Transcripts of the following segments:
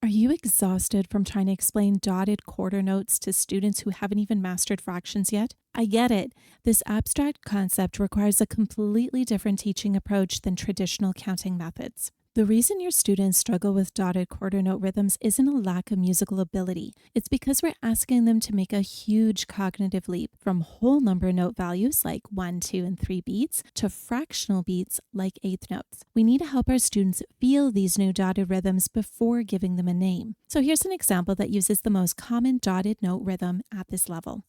Are you exhausted from trying to explain dotted quarter notes to students who haven't even mastered fractions yet? I get it. This abstract concept requires a completely different teaching approach than traditional counting methods. The reason your students struggle with dotted quarter note rhythms isn't a lack of musical ability. It's because we're asking them to make a huge cognitive leap from whole number note values like 1, 2, and 3 beats to fractional beats like eighth notes. We need to help our students feel these new dotted rhythms before giving them a name. So here's an example that uses the most common dotted note rhythm at this level.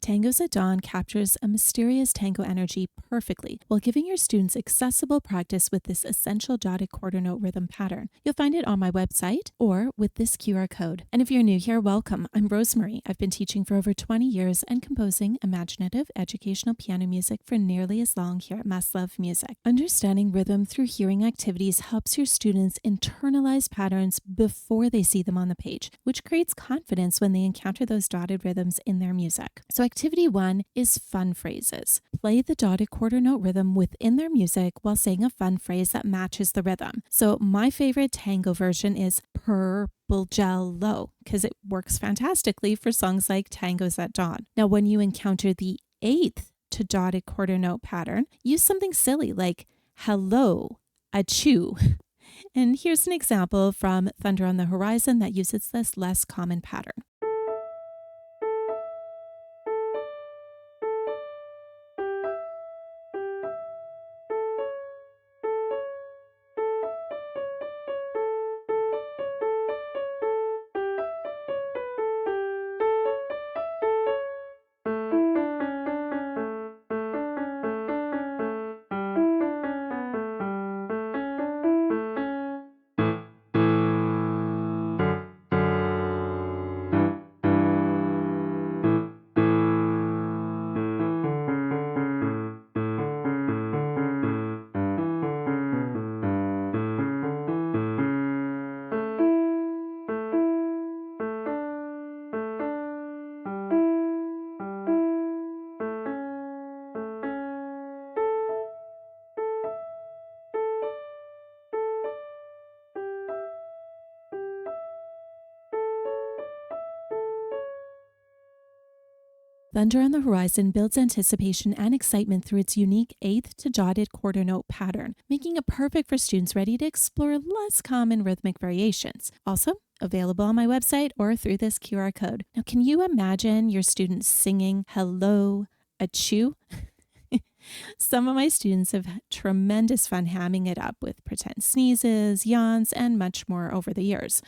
Tangos at Dawn captures a mysterious tango energy perfectly while giving your students accessible practice with this essential dotted quarter note rhythm pattern. You'll find it on my website or with this QR code. And if you're new here, welcome. I'm Rosemarie. I've been teaching for over 20 years and composing imaginative educational piano music for nearly as long here at Must Love Music. Understanding rhythm through hearing activities helps your students internalize patterns before they see them on the page, which creates confidence when they encounter those dotted rhythms in their music. So Activity 1 is fun phrases. Play the dotted quarter note rhythm within their music while saying a fun phrase that matches the rhythm. So my favorite tango version is purple jello because it works fantastically for songs like Tangos at Dawn. Now, when you encounter the eighth to dotted quarter note pattern, use something silly like hello, achoo. And here's an example from Thunder on the Horizon that uses this less common pattern. Thunder on the Horizon builds anticipation and excitement through its unique eighth to dotted quarter note pattern, making it perfect for students ready to explore less common rhythmic variations. Also, available on my website or through this QR code. Now, can you imagine your students singing hello, achoo? Some of my students have had tremendous fun hamming it up with pretend sneezes, yawns, and much more over the years.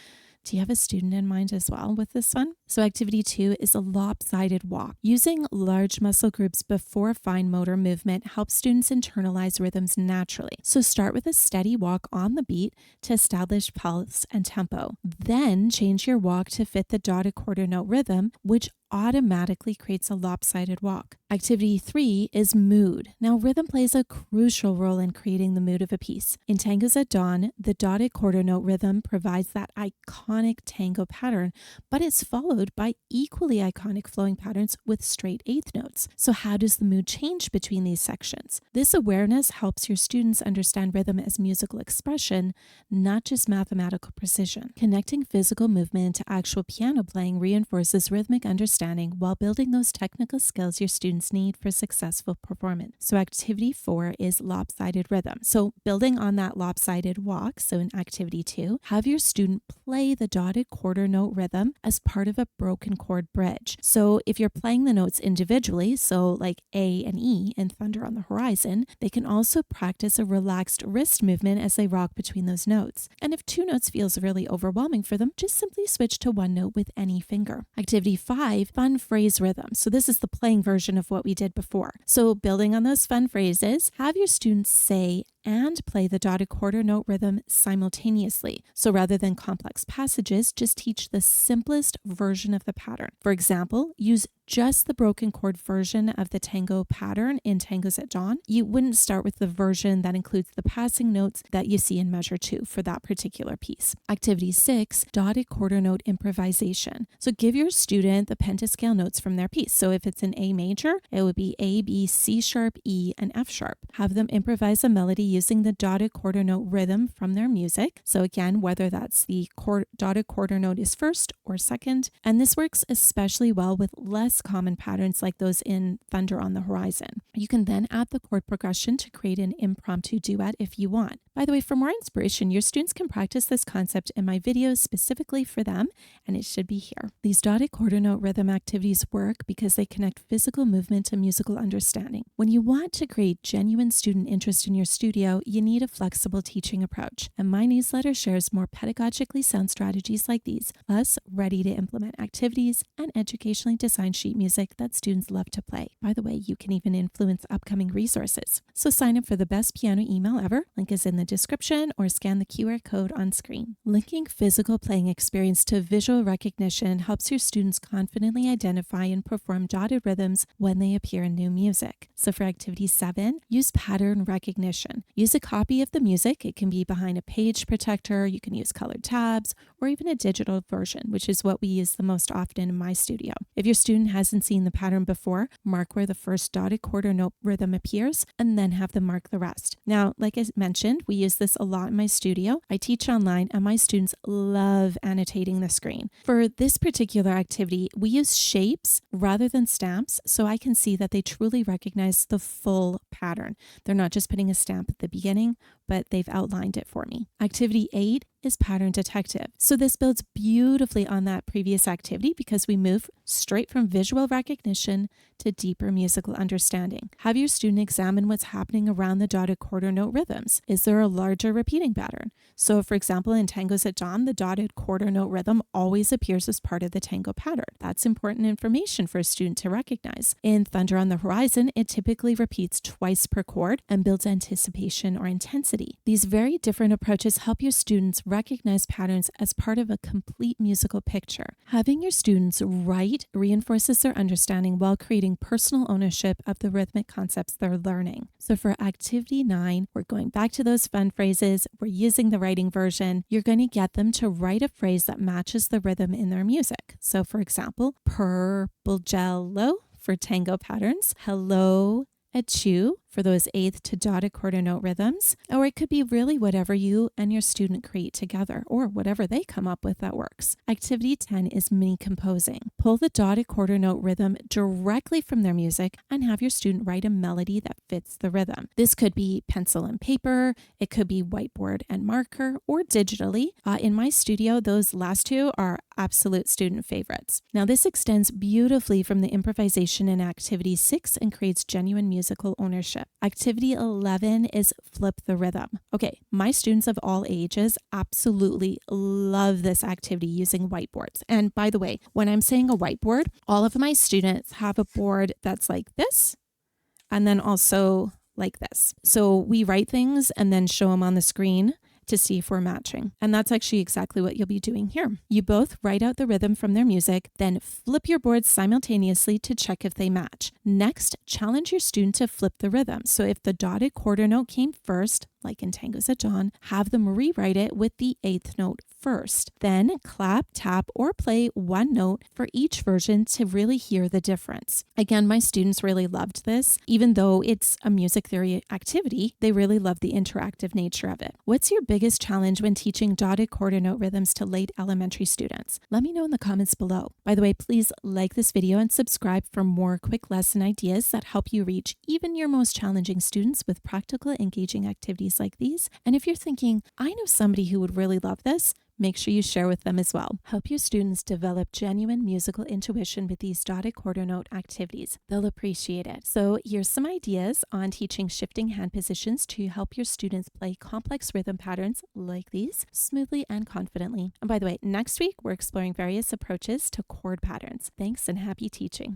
Do you have a student in mind as well with this one? So activity 2 is a lopsided walk. Using large muscle groups before fine motor movement helps students internalize rhythms naturally. So start with a steady walk on the beat to establish pulse and tempo. Then change your walk to fit the dotted quarter note rhythm, which automatically creates a lopsided walk. Activity 3 is mood. Now, rhythm plays a crucial role in creating the mood of a piece. In Tangos at Dawn, the dotted quarter note rhythm provides that iconic tango pattern, but it's followed by equally iconic flowing patterns with straight eighth notes. So how does the mood change between these sections? This awareness helps your students understand rhythm as musical expression, not just mathematical precision. Connecting physical movement to actual piano playing reinforces rhythmic understanding understanding while building those technical skills your students need for successful performance. So activity 4 is lopsided rhythm. So building on that lopsided walk, so in activity 2, have your student play the dotted quarter note rhythm as part of a broken chord bridge. So if you're playing the notes individually, so like A and E in Thunder on the Horizon, they can also practice a relaxed wrist movement as they rock between those notes. And if 2 notes feels really overwhelming for them, just simply switch to 1 note with any finger. Activity 5, fun phrase rhythm. So this is the playing version of what we did before. So building on those fun phrases, have your students say and play the dotted quarter note rhythm simultaneously. So rather than complex passages, just teach the simplest version of the pattern. For example, use just the broken chord version of the tango pattern in Tangos at Dawn. You wouldn't start with the version that includes the passing notes that you see in measure 2 for that particular piece. Activity 6, dotted quarter note improvisation. So give your student the pentascale notes from their piece. So if it's an A major, it would be A, B, C sharp, E, and F sharp. Have them improvise a melody using the dotted quarter note rhythm from their music. So again, whether that's the dotted quarter note is first or second. And this works especially well with less common patterns like those in Thunder on the Horizon. You can then add the chord progression to create an impromptu duet if you want. By the way, for more inspiration, your students can practice this concept in my videos specifically for them, and it should be here. These dotted quarter note rhythm activities work because they connect physical movement to musical understanding. When you want to create genuine student interest in your studio, you need a flexible teaching approach, and my newsletter shares more pedagogically sound strategies like these, plus ready-to-implement activities and educationally designed sheet music that students love to play. By the way, you can even influence upcoming resources. So sign up for the best piano email ever. Link is in the description or scan the QR code on screen. Linking physical playing experience to visual recognition helps your students confidently identify and perform dotted rhythms when they appear in new music. So for activity 7, use pattern recognition. Use a copy of the music. It can be behind a page protector. You can use colored tabs or even a digital version, which is what we use the most often in my studio. If your student hasn't seen the pattern before, mark where the first dotted quarter note rhythm appears and then have them mark the rest. Now, like I mentioned, we use this a lot in my studio. I teach online and my students love annotating the screen. For this particular activity, we use shapes rather than stamps so I can see that they truly recognize the full pattern. They're not just putting a stamp at the beginning, but they've outlined it for me. Activity 8 is pattern detective. So this builds beautifully on that previous activity because we move straight from visual recognition to deeper musical understanding. Have your student examine what's happening around the dotted quarter note rhythms. Is there a larger repeating pattern? So for example, in Tangos at Dawn, the dotted quarter note rhythm always appears as part of the tango pattern. That's important information for a student to recognize. In Thunder on the Horizon, it typically repeats twice per chord and builds anticipation or intensity. These very different approaches help your students recognize patterns as part of a complete musical picture. Having your students write reinforces their understanding while creating personal ownership of the rhythmic concepts they're learning. So for activity 9, we're going back to those fun phrases. We're using the writing version. You're going to get them to write a phrase that matches the rhythm in their music. So for example, purple jello for tango patterns, hello, a chew for those eighth to dotted quarter note rhythms, or it could be really whatever you and your student create together or whatever they come up with that works. Activity 10 is mini composing. Pull the dotted quarter note rhythm directly from their music and have your student write a melody that fits the rhythm. This could be pencil and paper, it could be whiteboard and marker, or digitally. In my studio, those last two are absolute student favorites. Now this extends beautifully from the improvisation in activity 6 and creates genuine musical ownership. Activity 11 is flip the rhythm. Okay, my students of all ages absolutely love this activity using whiteboards. And by the way, when I'm saying a whiteboard, all of my students have a board that's like this and then also like this. So we write things and then show them on the screen to see if we're matching. And that's actually exactly what you'll be doing here. You both write out the rhythm from their music, then flip your boards simultaneously to check if they match. Next, challenge your student to flip the rhythm. So if the dotted quarter note came first, like in Tango Set John, have them rewrite it with the eighth note first. Then clap, tap, or play one note for each version to really hear the difference. Again, my students really loved this. Even though it's a music theory activity, they really love the interactive nature of it. What's your biggest challenge when teaching dotted quarter note rhythms to late elementary students? Let me know in the comments below. By the way, please like this video and subscribe for more quick lesson ideas that help you reach even your most challenging students with practical, engaging activities like these. And if you're thinking, I know somebody who would really love this, make sure you share with them as well. Help your students develop genuine musical intuition with these dotted quarter note activities. They'll appreciate it. So here's some ideas on teaching shifting hand positions to help your students play complex rhythm patterns like these smoothly and confidently. And by the way, next week, we're exploring various approaches to chord patterns. Thanks and happy teaching.